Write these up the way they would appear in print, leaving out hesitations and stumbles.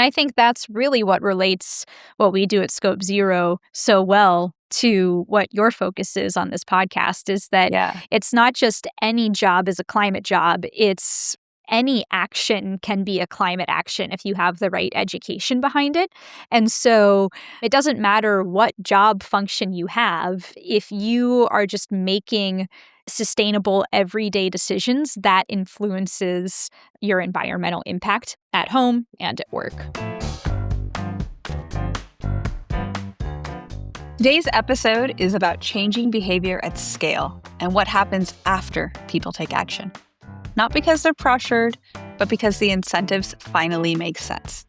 I think that's really what relates what we do at Scope Zero so well to what your focus is on this podcast, is that Yeah. it's not just any job is a climate job. It's any action can be a climate action if you have the right education behind it. And so it doesn't matter what job function you have, if you are just making sustainable everyday decisions, that influences your environmental impact at home and at work. Today's episode is about changing behavior at scale and what happens after people take action. Not because they're pressured, but because the incentives finally make sense.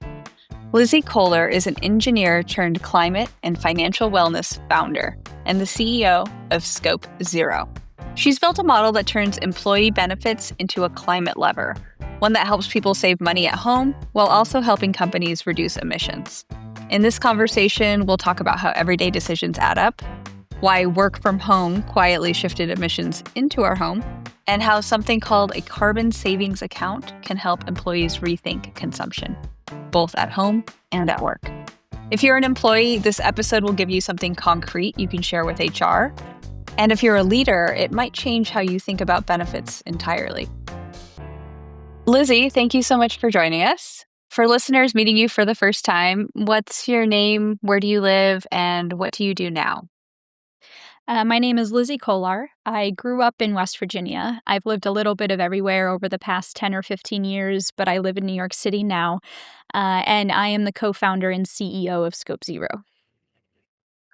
Lizzy Kolar is an engineer turned climate and financial wellness founder and the CEO of Scope Zero. She's built a model that turns employee benefits into a climate lever, one that helps people save money at home while also helping companies reduce emissions. In this conversation, we'll talk about how everyday decisions add up, why work from home quietly shifted emissions into our home, and how something called a carbon savings account can help employees rethink consumption, both at home and at work. If you're an employee, this episode will give you something concrete you can share with HR. And if you're a leader, it might change how you think about benefits entirely. Lizzy, thank you so much for joining us. For listeners meeting you for the first time, what's your name, where do you live, and what do you do now? My name is Lizzy Kolar. I grew up in West Virginia. I've lived a little bit of everywhere over the past 10 or 15 years, but I live in New York City now. And I am the co-founder and CEO of Scope Zero.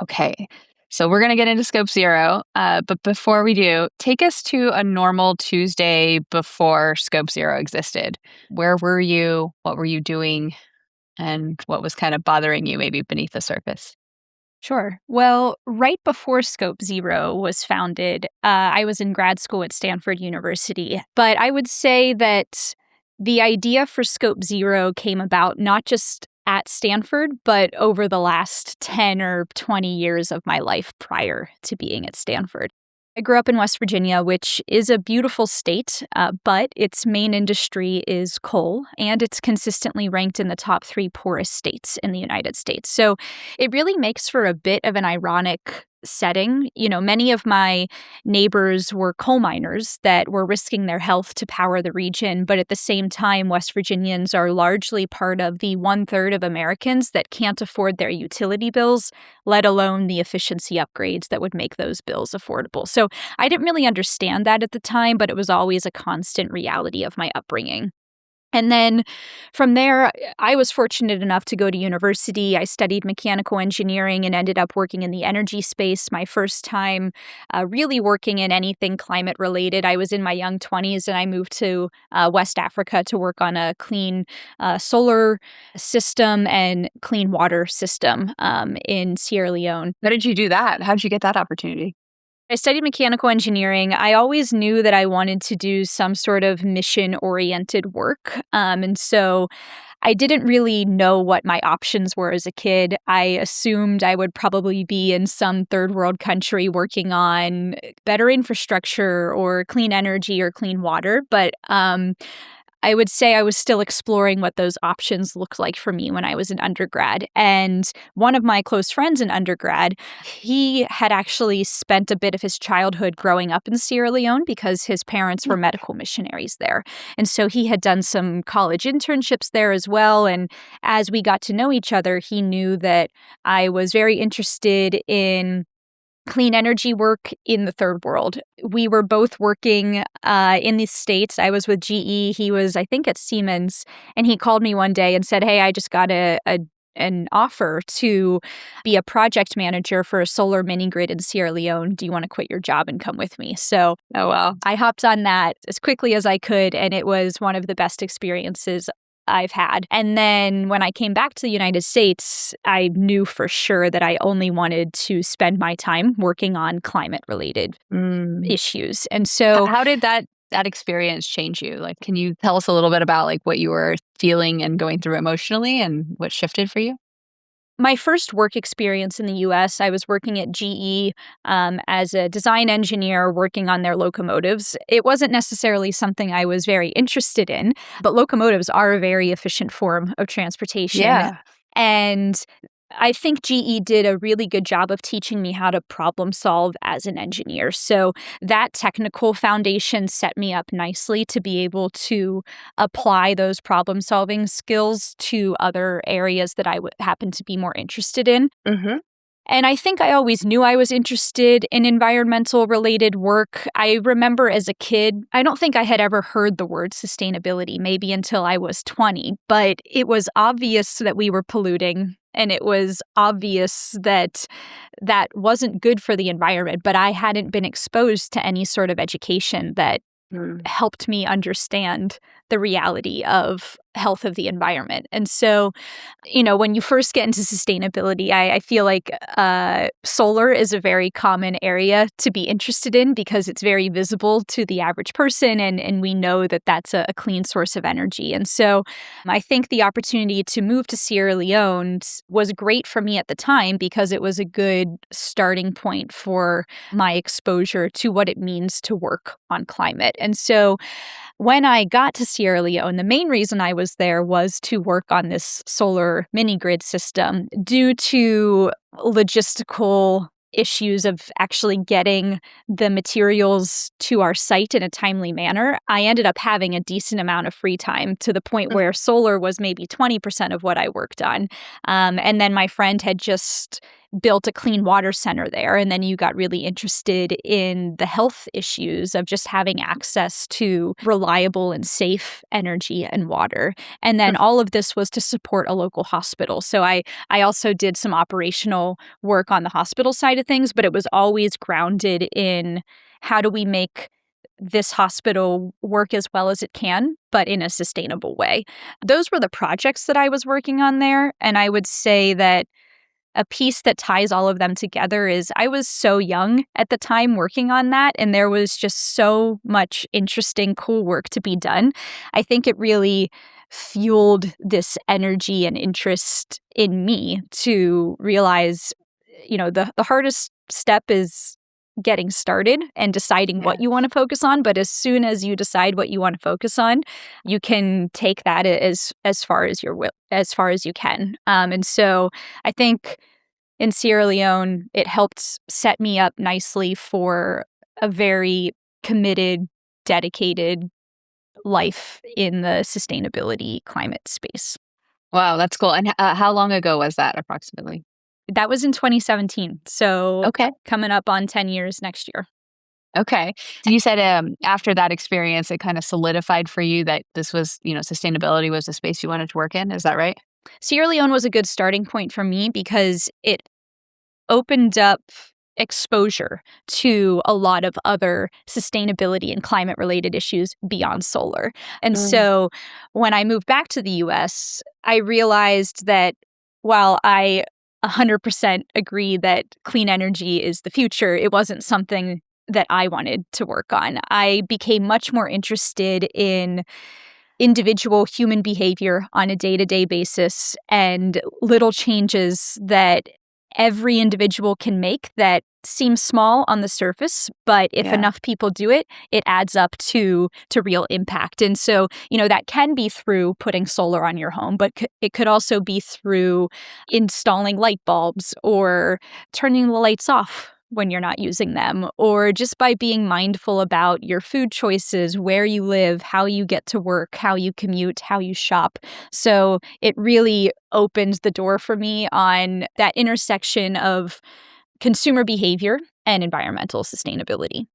Okay, so we're going to get into Scope Zero. But before we do, take us to a normal Tuesday before Scope Zero existed. Where were you? What were you doing? And what was kind of bothering you maybe beneath the surface? Sure. Well, right before Scope Zero was founded, I was in grad school at Stanford University. But I would say that the idea for Scope Zero came about not just at Stanford, but over the last 10 or 20 years of my life prior to being at Stanford. I grew up in West Virginia, which is a beautiful state, but its main industry is coal, and it's consistently ranked in the top 3 poorest states in the United States. So it really makes for a bit of an ironic setting. You know, many of my neighbors were coal miners that were risking their health to power the region, but at the same time, West Virginians are largely part of the 1/3 of Americans that can't afford their utility bills, let alone the efficiency upgrades that would make those bills affordable. So I didn't really understand that at the time, but it was always a constant reality of my upbringing. And then from there, I was fortunate enough to go to university. I studied mechanical engineering and ended up working in the energy space. My first time really working in anything climate related. I was in my young 20s and I moved to West Africa to work on a clean solar system and clean water system in Sierra Leone. How did you do that? How did you get that opportunity? I studied mechanical engineering. I always knew that I wanted to do some sort of mission-oriented work. And so I didn't really know what my options were as a kid. I assumed I would probably be in some third world country working on better infrastructure or clean energy or clean water. But I would say I was still exploring what those options looked like for me when I was an undergrad. And one of my close friends in undergrad, he had actually spent a bit of his childhood growing up in Sierra Leone because his parents were medical missionaries there. And so he had done some college internships there as well. And as we got to know each other, he knew that I was very interested in clean energy work in the third world. We were both working in the States. I was with GE. He was, I think, at Siemens. And he called me one day and said, "Hey, I just got an offer to be a project manager for a solar mini grid in Sierra Leone. Do you want to quit your job and come with me?" So Oh, wow. I hopped on that as quickly as I could. And it was one of the best experiences I've had. And then when I came back to the United States, I knew for sure that I only wanted to spend my time working on climate-related issues. And so How did that experience change you? Like, can you tell us a little bit about like what you were feeling and going through emotionally and what shifted for you? my first work experience in the US, I was working at GE as a design engineer working on their locomotives. It wasn't necessarily something I was very interested in, but locomotives are a very efficient form of transportation. Yeah. And I think GE did a really good job of teaching me how to problem solve as an engineer. So that technical foundation set me up nicely to be able to apply those problem solving skills to other areas that I would happen to be more interested in. Hmm. And I think I always knew I was interested in environmental related work. I remember as a kid, I don't think I had ever heard the word sustainability, maybe until I was 20, but it was obvious that we were polluting. And it was obvious that that wasn't good for the environment, but I hadn't been exposed to any sort of education that helped me understand the reality of health of the environment. And so, when you first get into sustainability, I feel like solar is a very common area to be interested in because it's very visible to the average person, and we know that that's a clean source of energy. And so I think the opportunity to move to Sierra Leone was great for me at the time because it was a good starting point for my exposure to what it means to work on climate. And so when I got to Sierra Leone, the main reason I was there was to work on this solar mini grid system due to logistical issues of actually getting the materials to our site in a timely manner. I ended up having a decent amount of free time to the point where solar was maybe 20% of what I worked on. And then my friend had just built a clean water center there. And then you got really interested in the health issues of just having access to reliable and safe energy and water. And then all of this was to support a local hospital. So I also did some operational work on the hospital side of things, but it was always grounded in how do we make this hospital work as well as it can, but in a sustainable way. Those were the projects that I was working on there. And I would say that a piece that ties all of them together is I was so young at the time working on that, and there was just so much interesting, cool work to be done. I think it really fueled this energy and interest in me to realize, the hardest step is getting started and deciding what you want to focus on. But as soon as you decide what you want to focus on, you can take that as far as as far as you can. And so I think in Sierra Leone, it helped set me up nicely for a very committed, dedicated life in the sustainability climate space. Wow, that's cool. And how long ago was that approximately? That was in 2017. So Okay. coming up on 10 years next year. Okay. So you said after that experience, it kind of solidified for you that this was, sustainability was the space you wanted to work in. Is that right? Sierra Leone was a good starting point for me because it opened up exposure to a lot of other sustainability and climate related issues beyond solar. And Mm, so when I moved back to the US, I realized that while I 100% agree that clean energy is the future, it wasn't something that I wanted to work on. I became much more interested in individual human behavior on a day-to-day basis and little changes that every individual can make that seem small on the surface, but if yeah. enough people do it, it adds up to real impact. And so, that can be through putting solar on your home, but it could also be through installing light bulbs or turning the lights off when you're not using them, or just by being mindful about your food choices, where you live, how you get to work, how you commute, how you shop. So it really opened the door for me on that intersection of consumer behavior and environmental sustainability.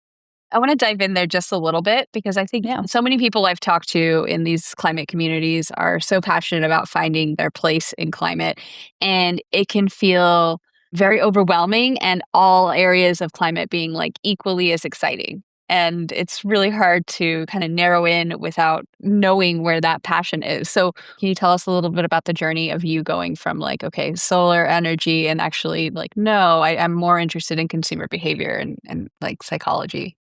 I want to dive in there just a little bit because I think Yeah. so many people I've talked to in these climate communities are so passionate about finding their place in climate. And it can feel very overwhelming, and all areas of climate being like equally as exciting. And it's really hard to kind of narrow in without knowing where that passion is. So, can you tell us a little bit about the journey of you going from like, okay, solar energy, and actually like, no, I'm more interested in consumer behavior and like psychology?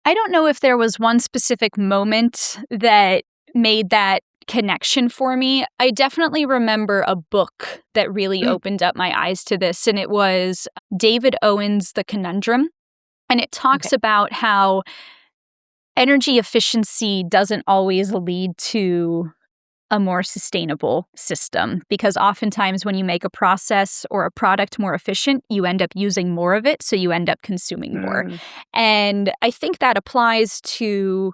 I don't know if there was one specific moment that made that connection for me. I definitely remember a book that really opened up my eyes to this, and it was David Owen's The Conundrum. And it talks Okay. about how energy efficiency doesn't always lead to a more sustainable system, because oftentimes when you make a process or a product more efficient, you end up using more of it, so you end up consuming more. Mm. And I think that applies to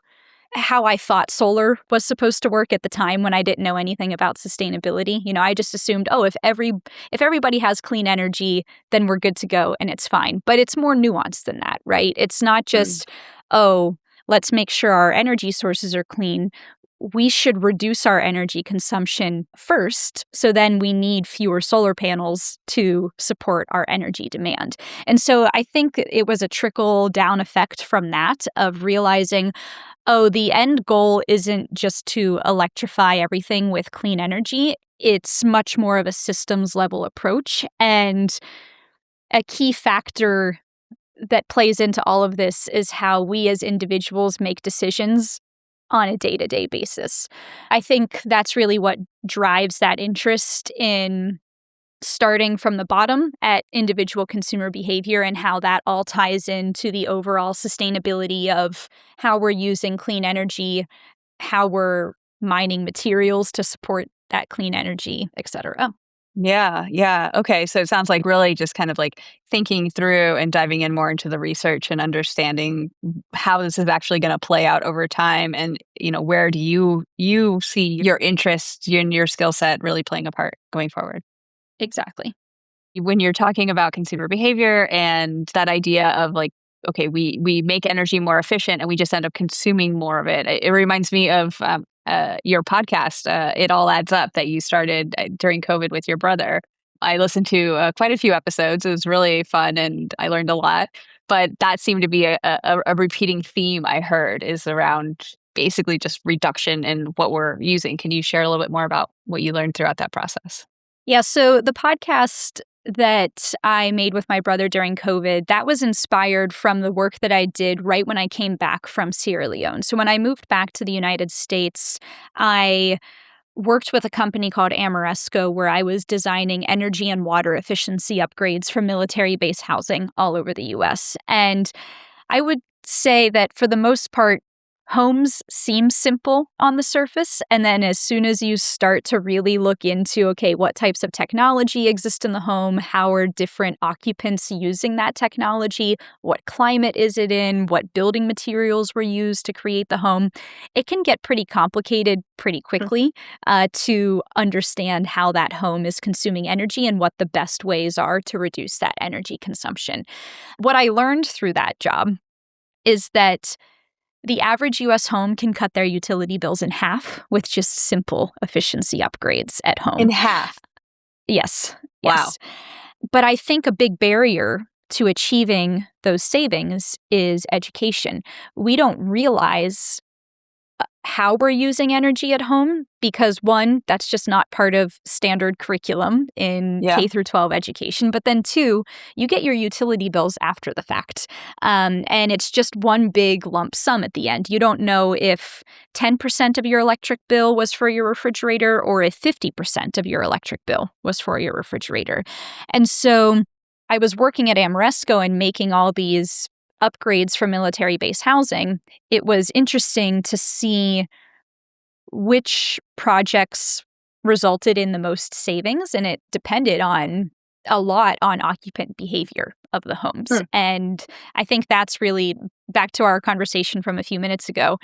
how I thought solar was supposed to work at the time when I didn't know anything about sustainability. You know, I just assumed, oh, if everybody has clean energy, then we're good to go and it's fine. But it's more nuanced than that, right? It's not Mm. just, oh, let's make sure our energy sources are clean. We should reduce our energy consumption first, so then we need fewer solar panels to support our energy demand. And so I think it was a trickle down effect from that, of realizing, oh, the end goal isn't just to electrify everything with clean energy. It's much more of a systems level approach. And a key factor that plays into all of this is how we as individuals make decisions on a day-to-day basis. I think that's really what drives that interest in starting from the bottom at individual consumer behavior, and how that all ties into the overall sustainability of how we're using clean energy, how we're mining materials to support that clean energy, et cetera. Yeah, yeah. Okay, so it sounds like really just kind of like thinking through and diving in more into the research and understanding how this is actually going to play out over time, and where do you see your interest and your skill set really playing a part going forward. Exactly. When you're talking about consumer behavior and that idea of like, okay, we make energy more efficient and we just end up consuming more of it. It reminds me of your podcast, It All Adds Up, that you started during COVID with your brother. I listened to quite a few episodes. It was really fun and I learned a lot. But that seemed to be a repeating theme I heard, is around basically just reduction in what we're using. Can you share a little bit more about what you learned throughout that process? Yeah, so the podcast that I made with my brother during COVID, that was inspired from the work that I did right when I came back from Sierra Leone. So when I moved back to the United States, I worked with a company called Amoresco, where I was designing energy and water efficiency upgrades for military base housing all over the US. And I would say that for the most part, homes seem simple on the surface. And then as soon as you start to really look into, okay, what types of technology exist in the home? How are different occupants using that technology? What climate is it in? What building materials were used to create the home? It can get pretty complicated pretty quickly to understand how that home is consuming energy and what the best ways are to reduce that energy consumption. What I learned through that job is that the average US home can cut their utility bills in half with just simple efficiency upgrades at In home. half. Yes, Wow. yes. But I think a big barrier to achieving those savings is education. We don't realize how we're using energy at home because, one, that's just not part of standard curriculum in Yeah. K through 12 education. But then two, you get your utility bills after the fact. And it's just one big lump sum at the end. You don't know if 10% of your electric bill was for your refrigerator or if 50% of your electric bill was for your refrigerator. And so I was working at Amoresco and making all these upgrades for military base housing. It was interesting to see which projects resulted in the most savings, and it depended on a lot on occupant behavior of the homes. Hmm. And I think that's really, back to our conversation from a few minutes ago,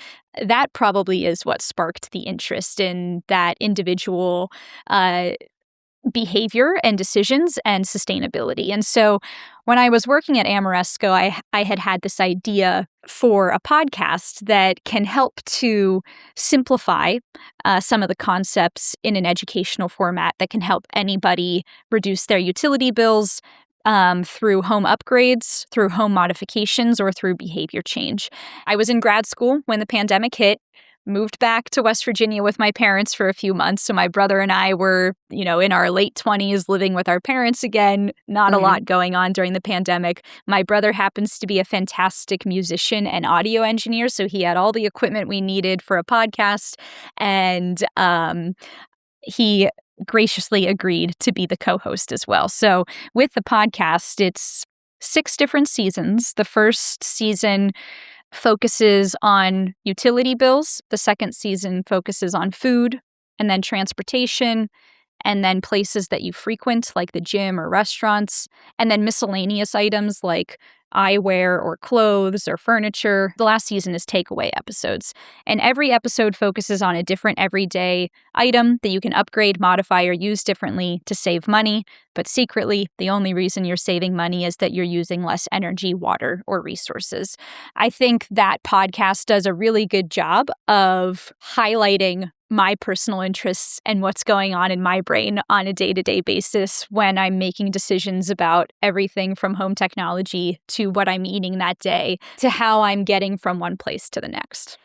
that probably is what sparked the interest in that individual behavior and decisions and sustainability. And so when I was working at Amoresco, I had this idea for a podcast that can help to simplify some of the concepts in an educational format that can help anybody reduce their utility bills through home upgrades, through home modifications, or through behavior change. I was in grad school when the pandemic hit. moved back to West Virginia with my parents for a few months. So my brother and I were, in our late 20s living with our parents again. Not a lot going on during the pandemic. My brother happens to be a fantastic musician and audio engineer. So he had all the equipment we needed for a podcast. And he graciously agreed to be the co-host as well. So with the podcast, it's 6 different seasons. The first season focuses on utility bills. The second season focuses on food and then transportation and then places that you frequent, like the gym or restaurants, and then miscellaneous items like eyewear or clothes or furniture. The last season is takeaway episodes. And every episode focuses on a different everyday item that you can upgrade, modify, or use differently to save money. But secretly, the only reason you're saving money is that you're using less energy, water, or resources. I think that podcast does a really good job of highlighting my personal interests and what's going on in my brain on a day-to-day basis when I'm making decisions about everything from home technology to what I'm eating that day to how I'm getting from one place to the next.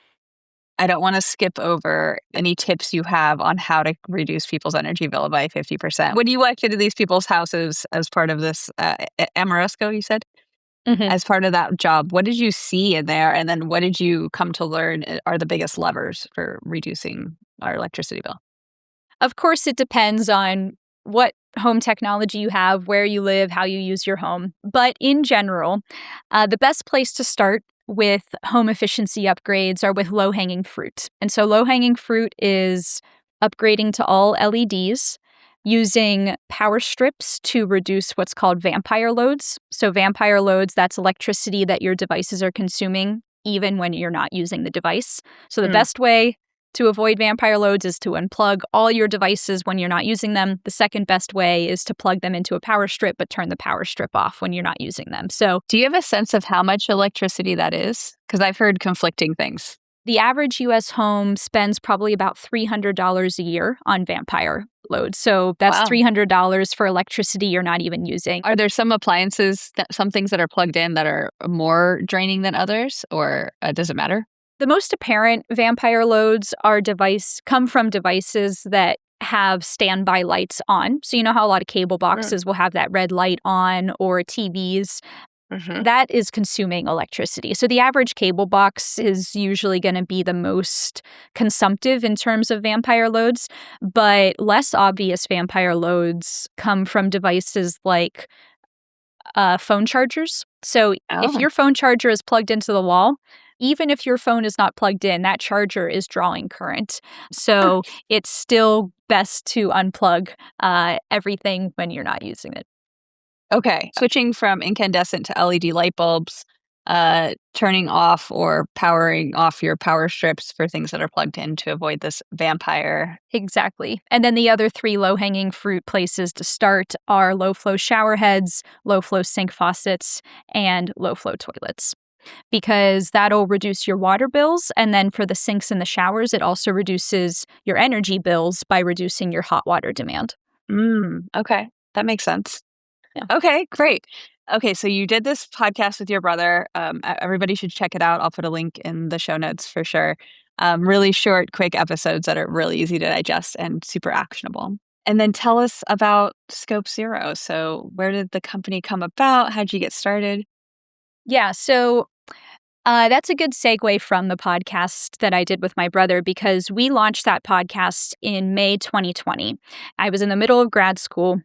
I don't want to skip over any tips you have on how to reduce people's energy bill by 50%. When you walked into these people's houses as part of this Amoresco, you said? As part of that job, what did you see in there? And then what did you come to learn are the biggest levers for reducing our electricity bill? Of course, it depends on what home technology you have, where you live, how you use your home. But in general, the best place to start with home efficiency upgrades are with low-hanging fruit. And so low-hanging fruit is upgrading to all LEDs, using power strips to reduce what's called vampire loads. So vampire loads, that's electricity that your devices are consuming even when you're not using the device. So the best way to avoid vampire loads is to unplug all your devices when you're not using them. The second best way is to plug them into a power strip, but turn the power strip off when you're not using them. So do you have a sense of how much electricity that is? Because I've heard conflicting things. The average U.S. home spends probably about $300 a year on vampire loads. So that's $300 for electricity you're not even using. Are there some appliances, some things that are plugged in that are more draining than others, or does it matter? The most apparent vampire loads come from devices that have standby lights on. So you know how a lot of cable boxes will have that red light on, or TVs. That is consuming electricity. So the average cable box is usually going to be the most consumptive in terms of vampire loads, but less obvious vampire loads come from devices like phone chargers. So if your phone charger is plugged into the wall, even if your phone is not plugged in, that charger is drawing current. So it's still best to unplug everything when you're not using it. Okay. Switching from incandescent to LED light bulbs, turning off or powering off your power strips for things that are plugged in to avoid this vampire. Exactly. And then the other 3 low-hanging fruit places to start are low-flow shower heads, low-flow sink faucets, and low-flow toilets, because that'll reduce your water bills. And then for the sinks and the showers, it also reduces your energy bills by reducing your hot water demand. Okay. That makes sense. Yeah. Okay, great. Okay, so you did this podcast with your brother. Everybody should check it out. I'll put a link in the show notes for sure. Really short, quick episodes that are really easy to digest and super actionable. And then tell us about Scope Zero. So where did the company come about? How'd you get started? Yeah, so that's a good segue from the podcast that I did with my brother, because we launched that podcast in May 2020. I was in the middle of grad school,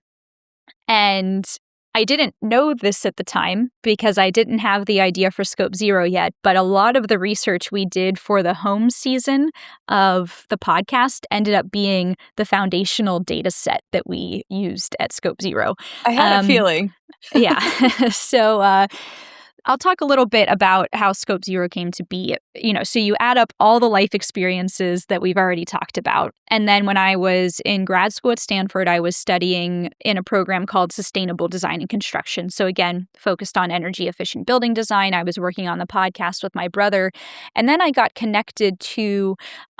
and I didn't know this at the time because I didn't have the idea for Scope Zero yet, but a lot of the research we did for the home season of the podcast ended up being the foundational data set that we used at Scope Zero. I had a feeling. Yeah. So I'll talk a little bit about how Scope Zero came to be. So you add up all the life experiences that we've already talked about. And then when I was in grad school at Stanford, I was studying in a program called Sustainable Design and Construction. So again, focused on energy efficient building design. I was working on the podcast with my brother. And then I got connected to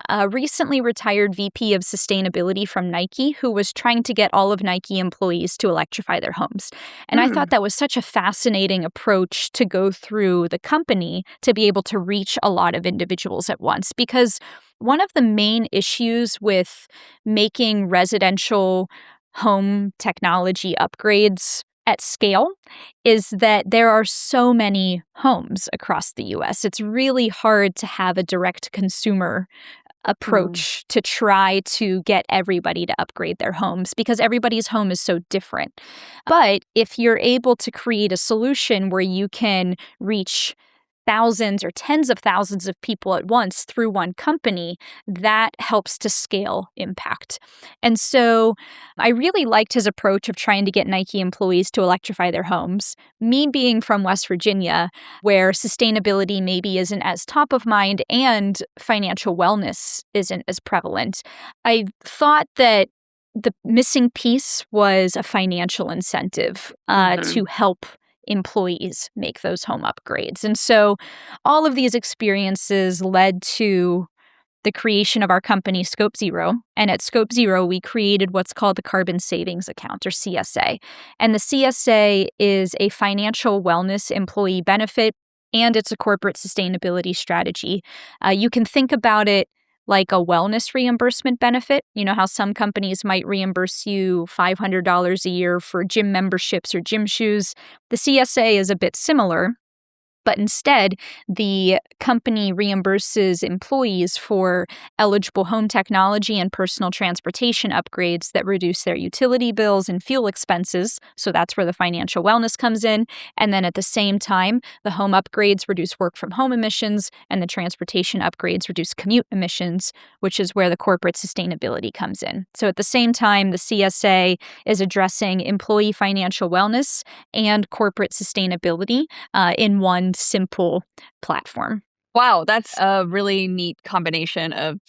a recently retired VP of sustainability from Nike who was trying to get all of Nike employees to electrify their homes. And I Hmm. thought that was such a fascinating approach to go through the company to be able to reach a lot of individuals at once. Because one of the main issues with making residential home technology upgrades at scale is that there are so many homes across the US. It's really hard to have a direct consumer Mm. approach to try to get everybody to upgrade their homes because everybody's home is so different. But if you're able to create a solution where you can reach thousands or tens of thousands of people at once through one company, that helps to scale impact. And so I really liked his approach of trying to get Nike employees to electrify their homes. Me being from West Virginia, where sustainability maybe isn't as top of mind and financial wellness isn't as prevalent, I thought that the missing piece was a financial incentive Hmm. to help employees make those home upgrades. And so all of these experiences led to the creation of our company, Scope Zero. And at Scope Zero, we created what's called the Carbon Savings Account, or CSA. And the CSA is a financial wellness employee benefit, and it's a corporate sustainability strategy. You can think about it like a wellness reimbursement benefit. You know how some companies might reimburse you $500 a year for gym memberships or gym shoes? The CSA is a bit similar, but instead, the company reimburses employees for eligible home technology and personal transportation upgrades that reduce their utility bills and fuel expenses. So that's where the financial wellness comes in. And then at the same time, the home upgrades reduce work from home emissions, and the transportation upgrades reduce commute emissions, which is where the corporate sustainability comes in. So at the same time, the CSA is addressing employee financial wellness and corporate sustainability in one simple platform. Wow, that's a really neat combination of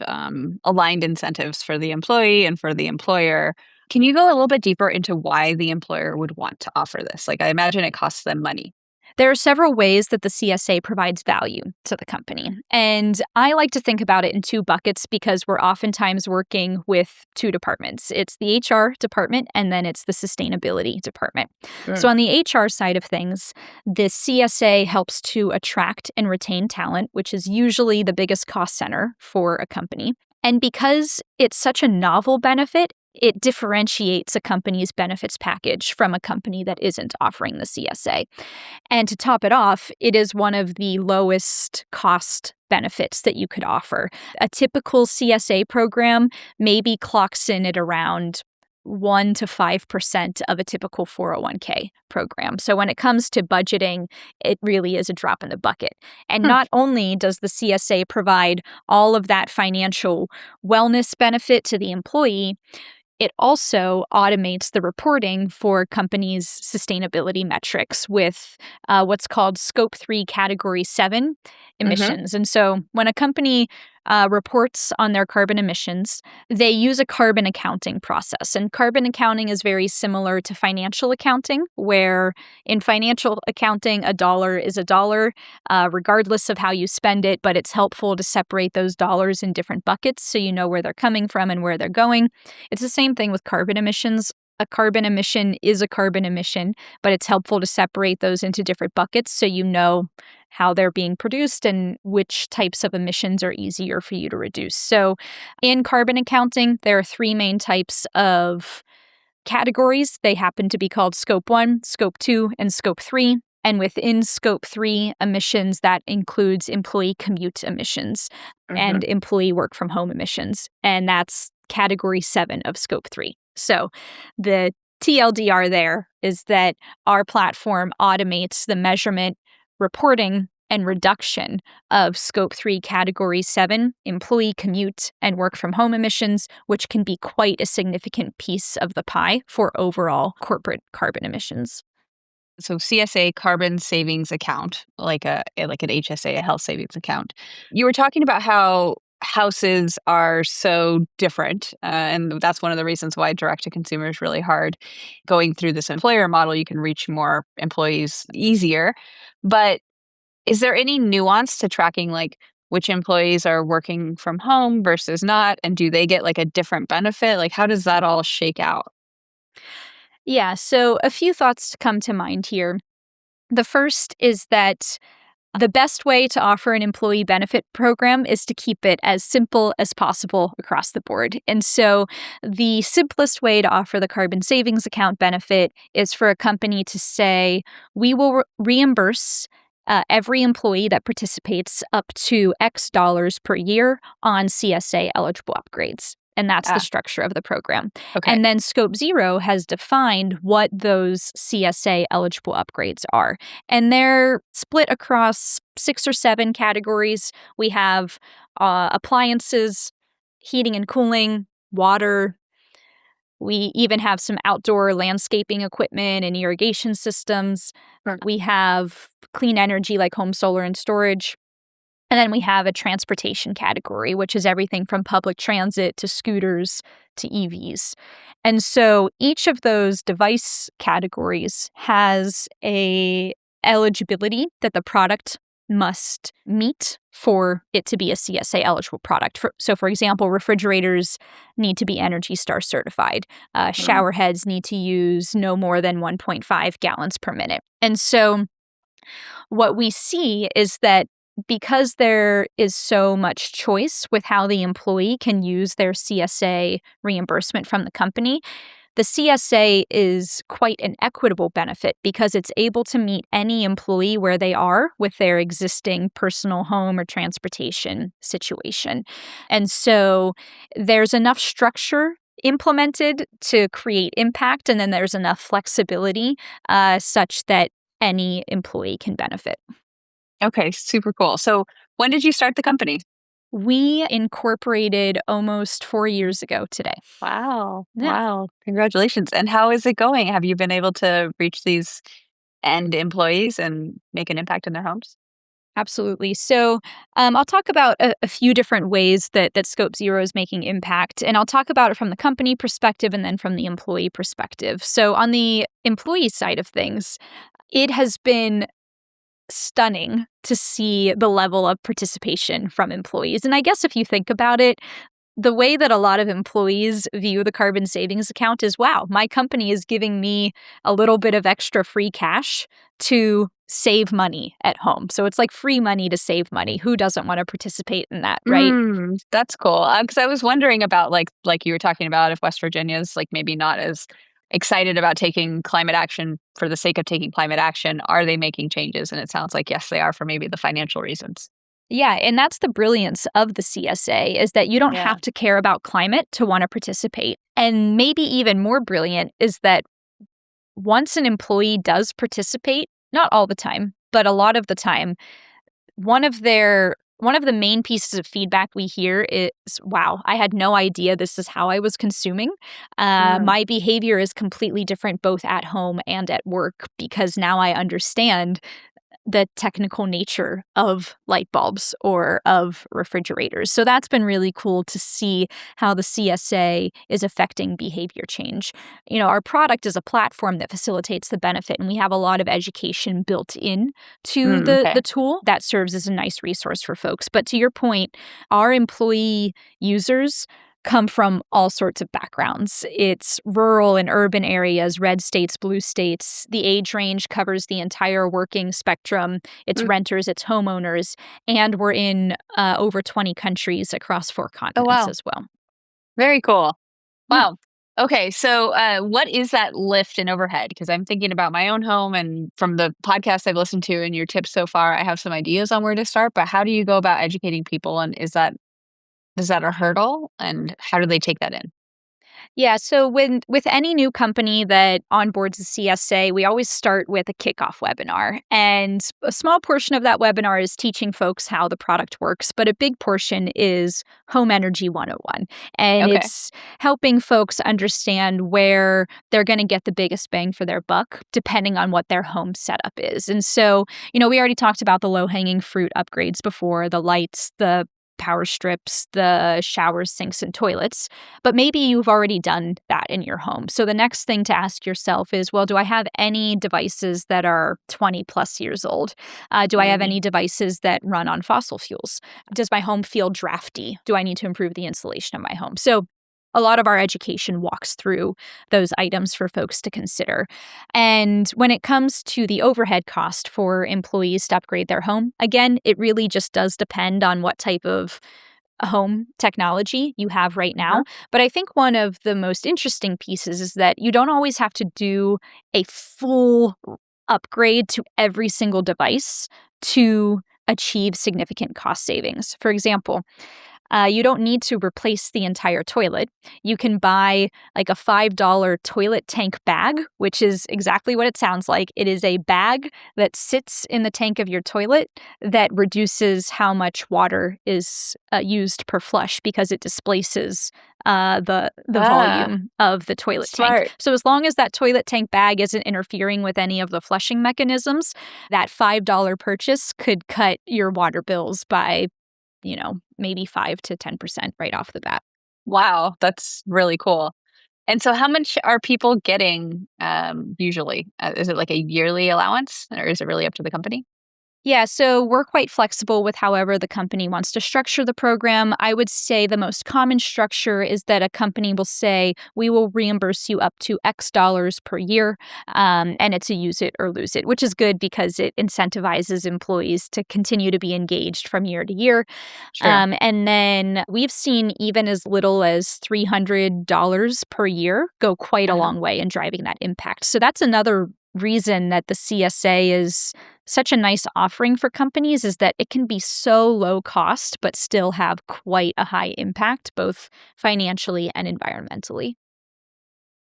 aligned incentives for the employee and for the employer. Can you go a little bit deeper into why the employer would want to offer this? Like, I imagine it costs them money. There are several ways that the CSA provides value to the company. And I like to think about it in two buckets because we're oftentimes working with two departments. It's the HR department and then it's the sustainability department. So, Mm. on the HR side of things, the CSA helps to attract and retain talent, which is usually the biggest cost center for a company. And because it's such a novel benefit, it differentiates a company's benefits package from a company that isn't offering the CSA. And to top it off, it is one of the lowest cost benefits that you could offer. A typical CSA program maybe clocks in at around 1 to 5% of a typical 401k program. So when it comes to budgeting, it really is a drop in the bucket. And Hmm. not only does the CSA provide all of that financial wellness benefit to the employee, it also automates the reporting for companies' sustainability metrics with what's called Scope 3 Category 7 Hmm. emissions. And so when a company reports on their carbon emissions, they use a carbon accounting process. And carbon accounting is very similar to financial accounting, where in financial accounting, a dollar is a dollar, regardless of how you spend it, but it's helpful to separate those dollars in different buckets so you know where they're coming from and where they're going. It's the same thing with carbon emissions. A carbon emission is a carbon emission, but it's helpful to separate those into different buckets so you know how they're being produced and which types of emissions are easier for you to reduce. So, in carbon accounting, there are three main types of categories. They happen to be called Scope 1, Scope 2, and Scope 3. And within Scope 3 emissions, that includes employee commute emissions and Hmm. employee work from home emissions. And that's category 7 of Scope 3. So the TLDR there is that our platform automates the measurement, reporting, and reduction of Scope 3 Category 7 employee commute and work from home emissions, which can be quite a significant piece of the pie for overall corporate carbon emissions. So CSA carbon savings account, like an HSA, a health savings account. You were talking about how houses are so different, and that's one of the reasons why direct to consumer is really hard. Going through this employer model, you can reach more employees easier. But is there any nuance to tracking like which employees are working from home versus not? And do they get like a different benefit? Like, how does that all shake out? Yeah, so a few thoughts come to mind here. The first is that the best way to offer an employee benefit program is to keep it as simple as possible across the board. And so, the simplest way to offer the carbon savings account benefit is for a company to say, we will reimburse every employee that participates up to X dollars per year on CSA eligible upgrades. And that's the Ah, structure of the program. okay. And then Scope Zero has defined what those CSA eligible upgrades are. And they're split across 6 or 7 categories. We have appliances, heating and cooling, water. We even have some outdoor landscaping equipment and irrigation systems. Sure. We have clean energy like home solar and storage. And then we have a transportation category, which is everything from public transit to scooters to EVs. And so each of those device categories has a eligibility that the product must meet for it to be a CSA eligible product. So, for example, refrigerators need to be Energy Star certified. Mm. Shower heads need to use no more than 1.5 gallons per minute. And so what we see is that because there is so much choice with how the employee can use their CSA reimbursement from the company, the CSA is quite an equitable benefit because it's able to meet any employee where they are with their existing personal home or transportation situation. And so there's enough structure implemented to create impact, and then there's enough flexibility such that any employee can benefit. Okay, super cool. So, when did you start the company? We incorporated almost 4 years ago today. Wow. Yeah, Wow. Congratulations. And how is it going? Have you been able to reach these end employees and make an impact in their homes? absolutely. So I'll talk about a few different ways that Scope Zero is making impact, and I'll talk about it from the company perspective and then from the employee perspective. So on the employee side of things, it has been stunning to see the level of participation from employees. And I guess if you think about it, the way that a lot of employees view the carbon savings account is, wow, my company is giving me a little bit of extra free cash to save money at home. So it's like free money to save money. Who doesn't want to participate in that, right? That's cool. Because I was wondering about like you were talking about if West Virginia's like maybe not as excited about taking climate action for the sake of taking climate action. Are they making changes? And it sounds like yes, they are for maybe the financial reasons. Yeah, and that's the brilliance of the CSA is that you don't Yeah. have to care about climate to want to participate. And maybe even more brilliant is that once an employee does participate, not all the time, but a lot of the time, one of the main pieces of feedback we hear is, wow, I had no idea this is how I was consuming. Mm. My behavior is completely different both at home and at work because now I understand the technical nature of light bulbs or of refrigerators. So that's been really cool to see how the CSA is affecting behavior change. You know, our product is a platform that facilitates the benefit, and we have a lot of education built in to the Okay. tool that serves as a nice resource for folks. But to your point, our employee users come from all sorts of backgrounds. It's rural and urban areas, red states, blue states. The age range covers the entire working spectrum. It's Mm. renters, it's homeowners, and we're in over 20 countries across 4 Oh continents wow. as well. Very cool. Yeah. Wow. Okay, so what is that lift in overhead? Because I'm thinking about my own home, and from the podcast I've listened to and your tips so far, I have some ideas on where to start. But how do you go about educating people, and is that a hurdle? And how do they take that in? Yeah, so with any new company that onboards a CSA, we always start with a kickoff webinar. And a small portion of that webinar is teaching folks how the product works, but a big portion is Home Energy 101. And Okay. it's helping folks understand where they're going to get the biggest bang for their buck depending on what their home setup is. And so, we already talked about the low-hanging fruit upgrades before, the lights, the power strips, the showers, sinks, and toilets. But maybe you've already done that in your home. So the next thing to ask yourself is, well, do I have any devices that are 20 plus years old? Do I have any devices that run on fossil fuels? Does my home feel drafty? Do I need to improve the insulation of my home? So a lot of our education walks through those items for folks to consider. And when it comes to the overhead cost for employees to upgrade their home, again, it really just does depend on what type of home technology you have right now. But I think one of the most interesting pieces is that you don't always have to do a full upgrade to every single device to achieve significant cost savings. For example, you don't need to replace the entire toilet. You can buy like a $5 toilet tank bag, which is exactly what it sounds like. It is a bag that sits in the tank of your toilet that reduces how much water is used per flush because it displaces the volume of the toilet tank. Smart. So as long as that toilet tank bag isn't interfering with any of the flushing mechanisms, that $5 purchase could cut your water bills by maybe 5 to 10% right off the bat. Wow, that's really cool. And so how much are people getting, usually? Is it like a yearly allowance, or is it really up to the company? Yeah, so we're quite flexible with however the company wants to structure the program. I would say the most common structure is that a company will say, we will reimburse you up to X dollars per year, and it's a use it or lose it, which is good because it incentivizes employees to continue to be engaged from year to year. Sure. And then we've seen even as little as $300 per year go quite a Uh-huh. long way in driving that impact. So that's another reason that the CSA is such a nice offering for companies, is that it can be so low cost but still have quite a high impact, both financially and environmentally.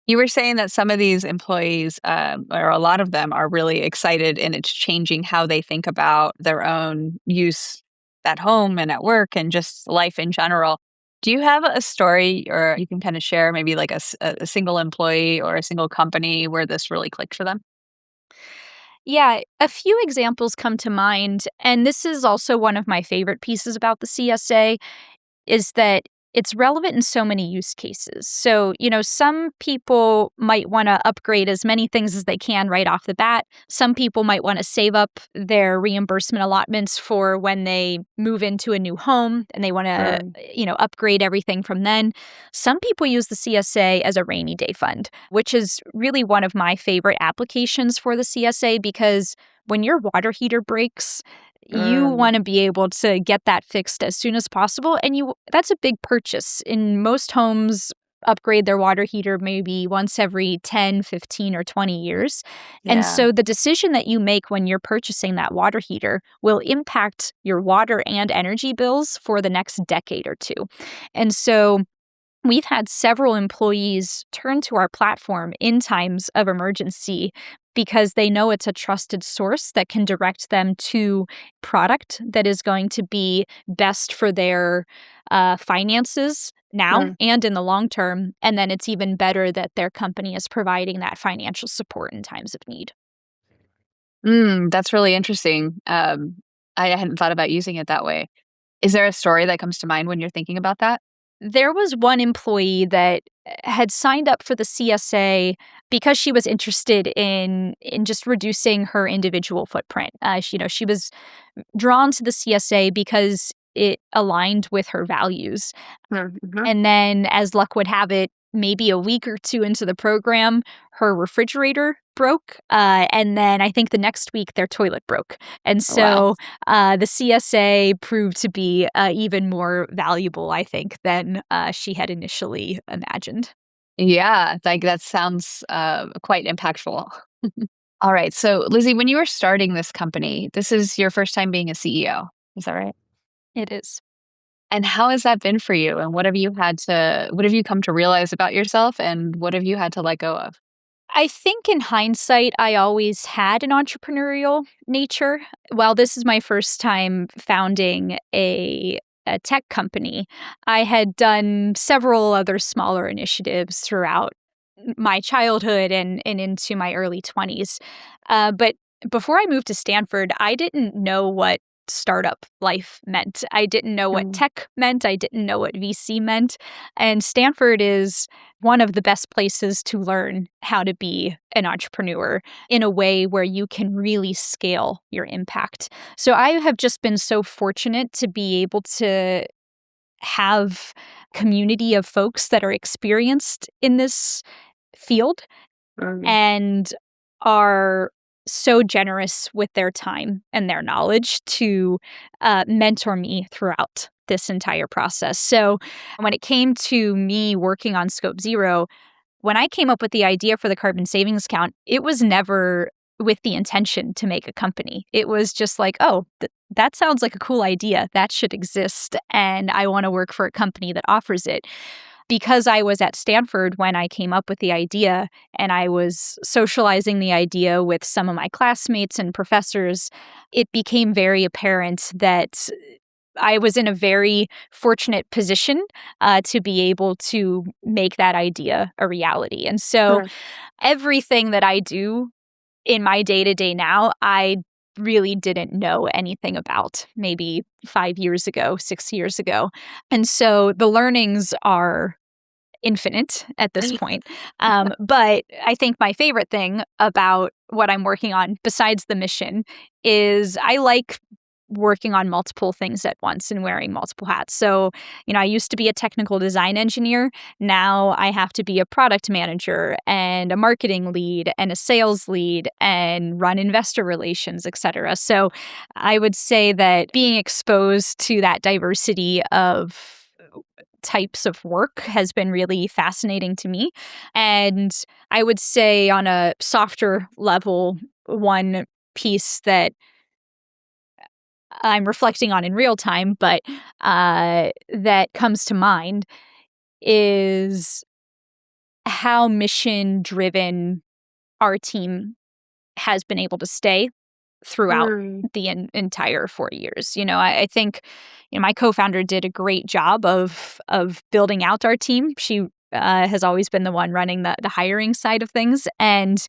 You were saying that some of these employees, or a lot of them, are really excited, and it's changing how they think about their own use at home and at work and just life in general. Do you have a story, or you can kind of share maybe like a single employee or a single company where this really clicked for them? Yeah, a few examples come to mind, and this is also one of my favorite pieces about the CSA, is that it's relevant in so many use cases. So, some people might want to upgrade as many things as they can right off the bat. Some people might want to save up their reimbursement allotments for when they move into a new home and they want to, Mm. upgrade everything from then. Some people use the CSA as a rainy day fund, which is really one of my favorite applications for the CSA because when your water heater breaks, you Mm. want to be able to get that fixed as soon as possible, and that's a big purchase. In most homes, upgrade their water heater maybe once every 10, 15, or 20 years. And Yeah. so the decision that you make when you're purchasing that water heater will impact your water and energy bills for the next decade or two. And so we've had several employees turn to our platform in times of emergency because they know it's a trusted source that can direct them to product that is going to be best for their finances now Mm. and in the long term. And then it's even better that their company is providing that financial support in times of need. That's really interesting. I hadn't thought about using it that way. Is there a story that comes to mind when you're thinking about that? There was one employee that had signed up for the CSA because she was interested in just reducing her individual footprint. She was drawn to the CSA because it aligned with her values. Mhm. And then, as luck would have it, maybe a week or two into the program, her refrigerator broke. And then I think the next week, their toilet broke. And Wow. so the CSA proved to be even more valuable, I think, than she had initially imagined. Yeah, like, that sounds, quite impactful. All right, so, Lizzie, when you were starting this company, this is your first time being a CEO, is that right? It is. And how has that been for you, and what have you come to realize about yourself, and what have you had to let go of? I think in hindsight, I always had an entrepreneurial nature. While this is my first time founding a tech company, I had done several other smaller initiatives throughout my childhood and into my early 20s. But before I moved to Stanford, I didn't know what startup life meant. I didn't know what Mm. tech meant. I didn't know what VC meant. And Stanford is one of the best places to learn how to be an entrepreneur in a way where you can really scale your impact. So I have just been so fortunate to be able to have community of folks that are experienced in this field Mm. and are so generous with their time and their knowledge to mentor me throughout this entire process. So when it came to me working on Scope Zero, when I came up with the idea for the carbon savings account, it was never with the intention to make a company. It was just like, oh, that sounds like a cool idea. That should exist. And I want to work for a company that offers it. Because I was at Stanford when I came up with the idea and I was socializing the idea with some of my classmates and professors, it became very apparent that I was in a very fortunate position to be able to make that idea a reality. And so Mm. everything that I do in my day to day now, I really didn't know anything about maybe 5 years ago, 6 years ago. And so the learnings are infinite at this point. But I think my favorite thing about what I'm working on, besides the mission, is I like working on multiple things at once and wearing multiple hats. So, I used to be a technical design engineer. Now I have to be a product manager and a marketing lead and a sales lead and run investor relations, etc. So I would say that being exposed to that diversity of types of work has been really fascinating to me. And I would say, on a softer level, one piece that I'm reflecting on in real time, but that comes to mind is how mission driven our team has been able to stay throughout Mm. the entire 4 years. I think my co-founder did a great job of building out our team. She has always been the one running the hiring side of things, and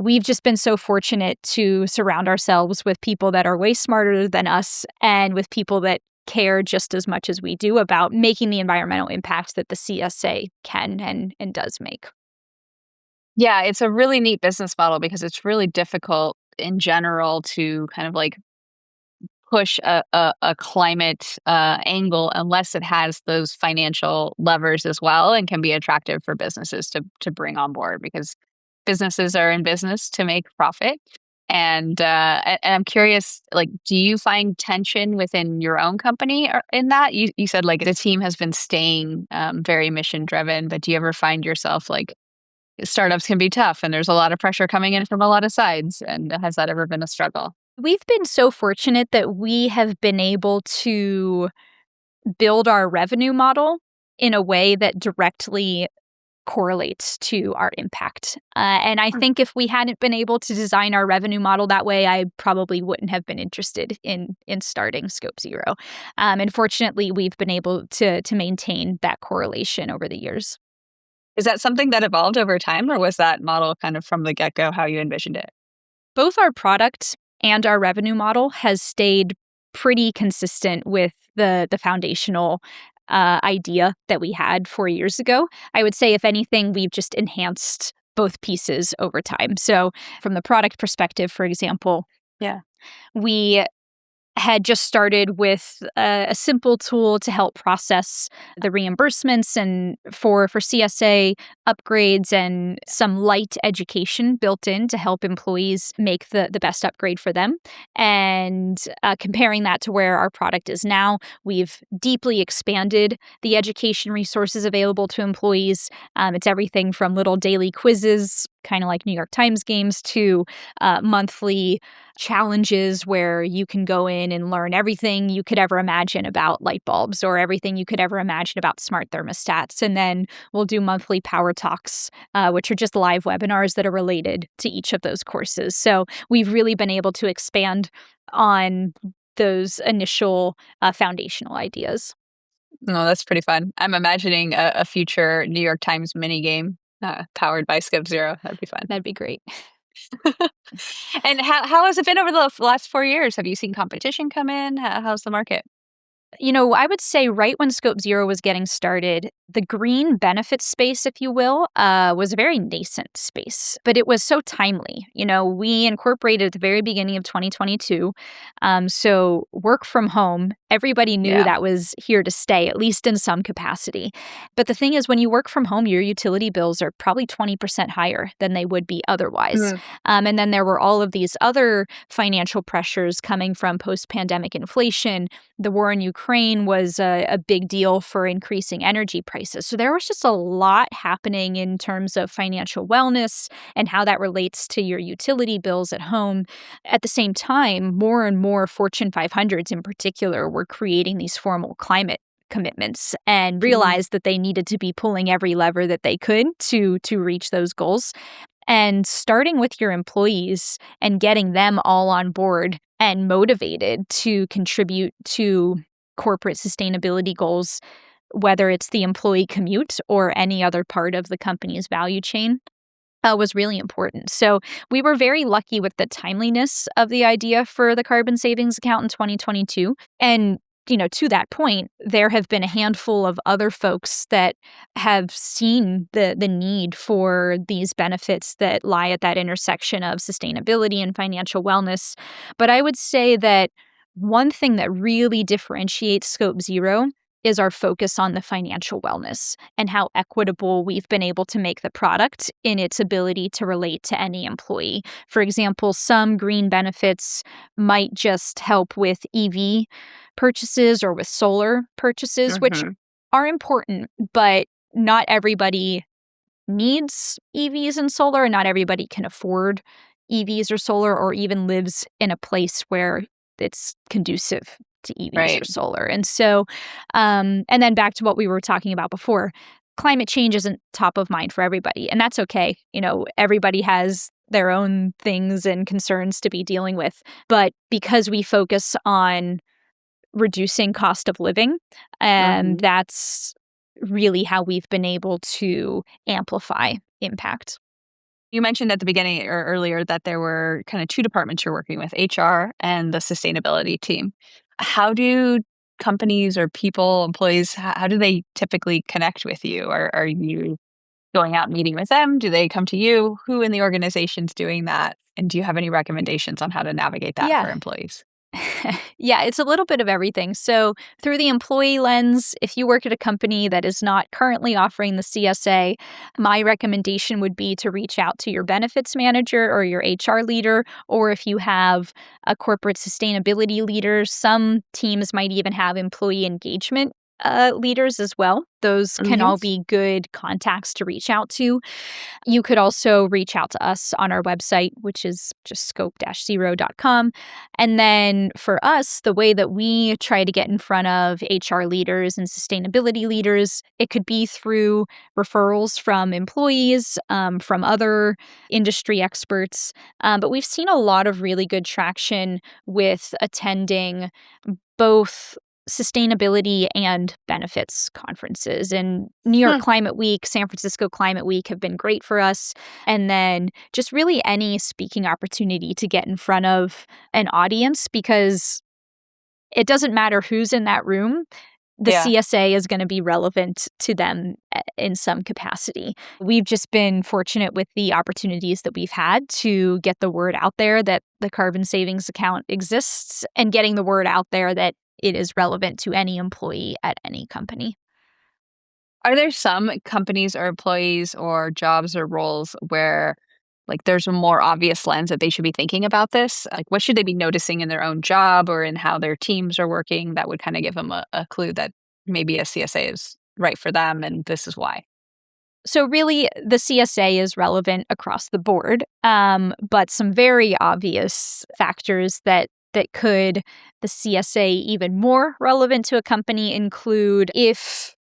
we've just been so fortunate to surround ourselves with people that are way smarter than us and with people that care just as much as we do about making the environmental impact that the CSA can and does make. Yeah, it's a really neat business model because it's really difficult in general to kind of like push a climate angle unless it has those financial levers as well and can be attractive for businesses to bring on board because businesses are in business to make profit. And I'm curious, like, do you find tension within your own company or in that? You said like the team has been staying very mission driven, but do you ever find yourself like startups can be tough and there's a lot of pressure coming in from a lot of sides? And has that ever been a struggle? We've been so fortunate that we have been able to build our revenue model in a way that directly correlates to our impact. And I think if we hadn't been able to design our revenue model that way, I probably wouldn't have been interested in starting Scope Zero. And fortunately, we've been able to maintain that correlation over the years. Is that something that evolved over time, or was that model kind of from the get go how you envisioned it? Both our product and our revenue model has stayed pretty consistent with the foundational idea that we had 4 years ago. I would say, if anything, we've just enhanced both pieces over time. So, from the product perspective, for example, Yeah. we had just started with a simple tool to help process the reimbursements and for CSA upgrades and some light education built in to help employees make the best upgrade for them. And comparing that to where our product is now, we've deeply expanded the education resources available to employees. It's everything from little daily quizzes, kind of like New York Times games, to monthly challenges where you can go in and learn everything you could ever imagine about light bulbs or everything you could ever imagine about smart thermostats. And then we'll do monthly power talks, which are just live webinars that are related to each of those courses. So we've really been able to expand on those initial foundational ideas. No, that's pretty fun. I'm imagining a future New York Times mini game powered by Skip Zero. That'd be fun. That'd be great. And how has it been over the last 4 years? Have you seen competition come in? How's the market? I would say right when Scope Zero was getting started, the green benefits space, if you will, was a very nascent space, but it was so timely. We incorporated at the very beginning of 2022. So work from home, everybody knew Yeah. that was here to stay, at least in some capacity. But the thing is, when you work from home, your utility bills are probably 20% higher than they would be otherwise. Mm, And then there were all of these other financial pressures coming from post pandemic inflation. The war in Ukraine was a big deal for increasing energy prices. So there was just a lot happening in terms of financial wellness and how that relates to your utility bills at home. At the same time, more and more Fortune 500s in particular were creating these formal climate commitments and mhm. realized that they needed to be pulling every lever that they could to reach those goals. And starting with your employees and getting them all on board and motivated to contribute to corporate sustainability goals, whether it's the employee commute or any other part of the company's value chain, was really important. So we were very lucky with the timeliness of the idea for the carbon savings account in 2022. And to that point, there have been a handful of other folks that have seen the need for these benefits that lie at that intersection of sustainability and financial wellness. But I would say that one thing that really differentiates Scope Zero is our focus on the financial wellness and how equitable we've been able to make the product in its ability to relate to any employee. For example, some green benefits might just help with EV purchases or with solar purchases, which Mhm. are important, but not everybody needs EVs and solar, and not everybody can afford EVs or solar or even lives in a place where it's conducive to EVs or Right. solar. And so, and then back to what we were talking about before, climate change isn't top of mind for everybody, and that's okay. Everybody has their own things and concerns to be dealing with. But because we focus on reducing cost of living, and Mhm. that's really how we've been able to amplify impact. You mentioned at the beginning or earlier that there were kind of two departments you're working with, HR and the sustainability team. How do companies or people, employees, how do they typically connect with you? Are you going out and meeting with them? Do they come to you? Who in the organization's doing that? And do you have any recommendations on how to navigate that Yeah. for employees? Yeah, it's a little bit of everything. So, through the employee lens, if you work at a company that is not currently offering the CSA, my recommendation would be to reach out to your benefits manager or your HR leader, or if you have a corporate sustainability leader, some teams might even have employee engagement leaders as well. Those can Mhm. all be good contacts to reach out to. You could also reach out to us on our website, which is just scope-zero.com. And then for us, the way that we try to get in front of HR leaders and sustainability leaders, it could be through referrals from employees, from other industry experts. But we've seen a lot of really good traction with attending both sustainability and benefits conferences. And New York Hmm. Climate Week, San Francisco Climate Week have been great for us. And then just really any speaking opportunity to get in front of an audience, because it doesn't matter who's in that room. The Yeah. CSA is going to be relevant to them in some capacity. We've just been fortunate with the opportunities that we've had to get the word out there that the carbon savings account exists, and getting the word out there that it is relevant to any employee at any company. Are there some companies or employees or jobs or roles where like there's a more obvious lens that they should be thinking about this? Like what should they be noticing in their own job or in how their teams are working that would kind of give them a clue that maybe a CSA is right for them and this is why? So really, the CSA is relevant across the board, but some very obvious factors that could the CSA even more relevant to a company include if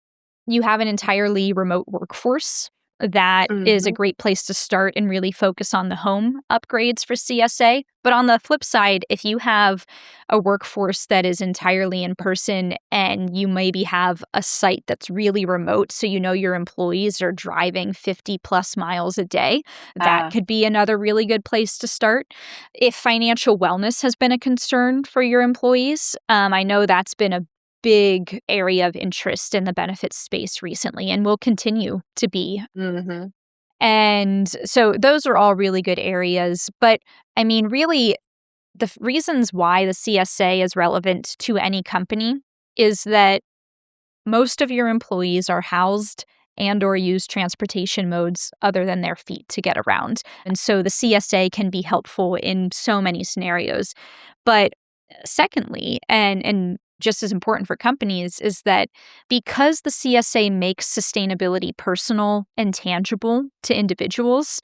you have an entirely remote workforce. That is a Mhm. great place to start and really focus on the home upgrades for CSA. But on the flip side, if you have a workforce that is entirely in person and you maybe have a site that's really remote, so you know your employees are driving 50 plus miles a day, that Uh, could be another really good place to start. If financial wellness has been a concern for your employees, I know that's been a big area of interest in the benefits space recently and will continue to be. mhm. And so those are all really good areas. But I mean, really, the reasons why the CSA is relevant to any company is that most of your employees are housed and or use transportation modes other than their feet to get around. And so the CSA can be helpful in so many scenarios. But secondly, and just as important for companies is that because the CSA makes sustainability personal and tangible to individuals,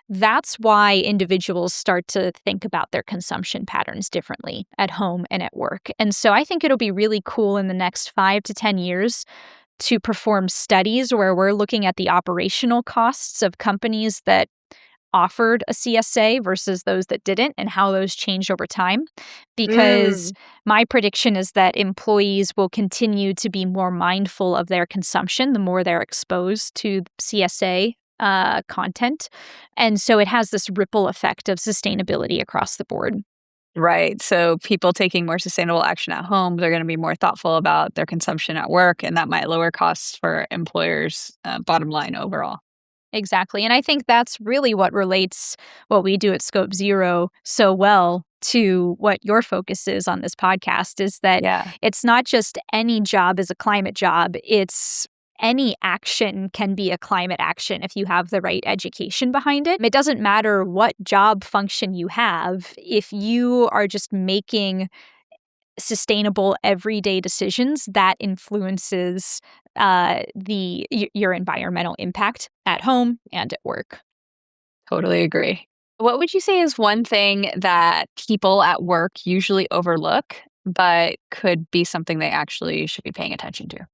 that's why individuals start to think about their consumption patterns differently at home and at work. And so I think it'll be really cool in the next 5 to 10 years to perform studies where we're looking at the operational costs of companies that offered a CSA versus those that didn't and how those changed over time. Because Mm, my prediction is that employees will continue to be more mindful of their consumption the more they're exposed to CSA content. And so it has this ripple effect of sustainability across the board. right. So people taking more sustainable action at home, they're going to be more thoughtful about their consumption at work, and that might lower costs for employers' bottom line overall. Exactly. And I think that's really what relates what we do at Scope Zero so well to what your focus is on this podcast is that Yeah. it's not just any job is a climate job. It's any action can be a climate action if you have the right education behind it. It doesn't matter what job function you have, if you are just making sustainable everyday decisions that influences your environmental impact at home and at work. Totally agree. What would you say is one thing that people at work usually overlook, but could be something they actually should be paying attention to?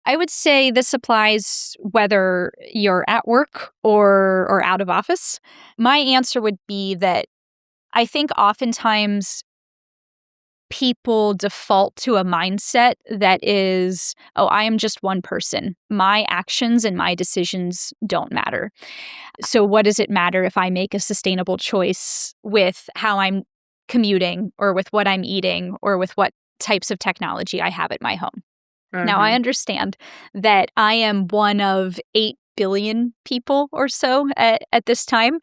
I would say this applies whether you're at work or out of office. My answer would be that I think oftentimes people default to a mindset that is, oh, I am just one person. My actions and my decisions don't matter. So, what does it matter if I make a sustainable choice with how I'm commuting or with what I'm eating or with what types of technology I have at my home? Now, I Mhm. understand that I am one of 8 billion people or so at this time.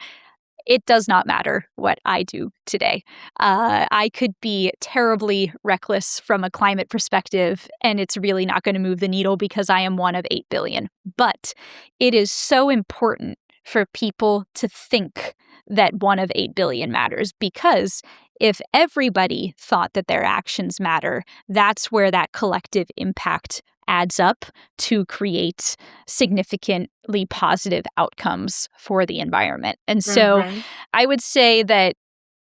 It does not matter what I do today. I could be terribly reckless from a climate perspective, and it's really not going to move the needle because I am one of 8 billion. But it is so important for people to think that one of 8 billion matters because if everybody thought that their actions matter, that's where that collective impact adds up to create significantly positive outcomes for the environment. And so Mhm. I would say that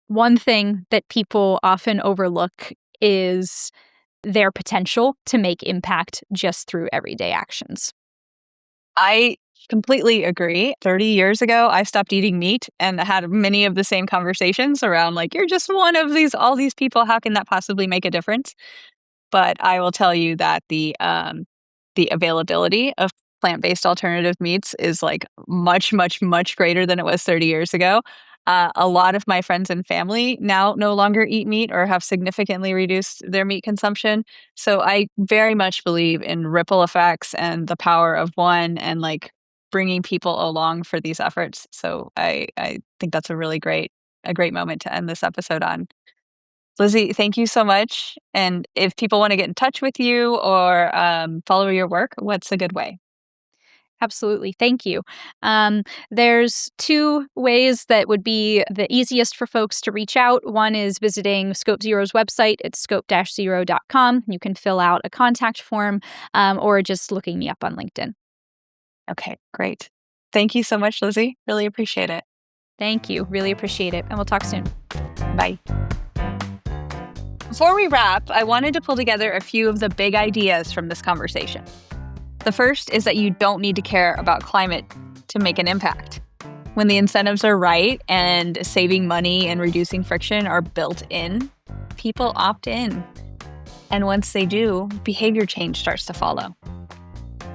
one thing that people often overlook is their potential to make impact just through everyday actions. I completely agree. 30 years ago, I stopped eating meat and had many of the same conversations around like, you're just one of all these people. How can that possibly make a difference? But I will tell you that the availability of plant-based alternative meats is, like, much, much, much greater than it was 30 years ago. A lot of my friends and family now no longer eat meat or have significantly reduced their meat consumption, so I very much believe in ripple effects and the power of one and, like, bringing people along for these efforts, so I think that's a great moment to end this episode on. Lizzie, thank you so much. And if people want to get in touch with you or follow your work, what's a good way? Absolutely. Thank you. Um, there's two ways that would be the easiest for folks to reach out. One is visiting Scope Zero's website. It's scope-zero.com. You can fill out a contact form or just looking me up on LinkedIn. Okay, great. Thank you so much, Lizzie. Really appreciate it. Thank you. Really appreciate it. And we'll talk soon. Bye. Before we wrap, I wanted to pull together a few of the big ideas from this conversation. The first is that you don't need to care about climate to make an impact. When the incentives are right and saving money and reducing friction are built in, people opt in. And once they do, behavior change starts to follow.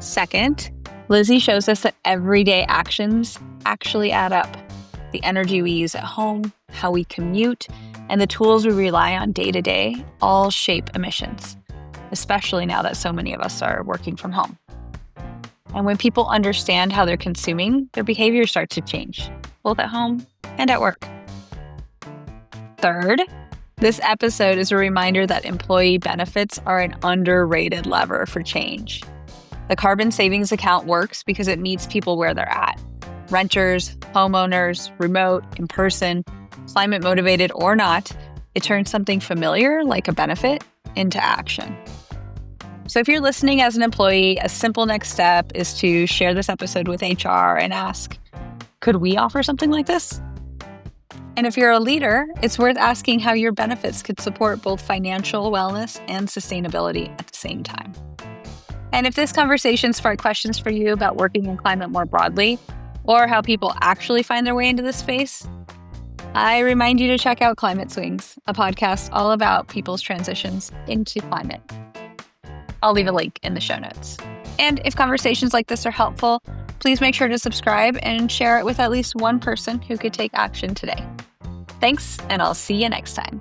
Second, Lizzy shows us that everyday actions actually add up. The energy we use at home, how we commute, and the tools we rely on day to day all shape emissions, especially now that so many of us are working from home. And when people understand how they're consuming, their behavior starts to change, both at home and at work. Third, this episode is a reminder that employee benefits are an underrated lever for change. The carbon savings account works because it meets people where they're at. Renters, homeowners, remote, in person, climate motivated or not, it turns something familiar, like a benefit, into action. So if you're listening as an employee, a simple next step is to share this episode with HR and ask, could we offer something like this? And if you're a leader, it's worth asking how your benefits could support both financial wellness and sustainability at the same time. And if this conversation sparked questions for you about working in climate more broadly, or how people actually find their way into this space, I remind you to check out Climate Swings, a podcast all about people's transitions into climate. I'll leave a link in the show notes. And if conversations like this are helpful, please make sure to subscribe and share it with at least one person who could take action today. Thanks, and I'll see you next time.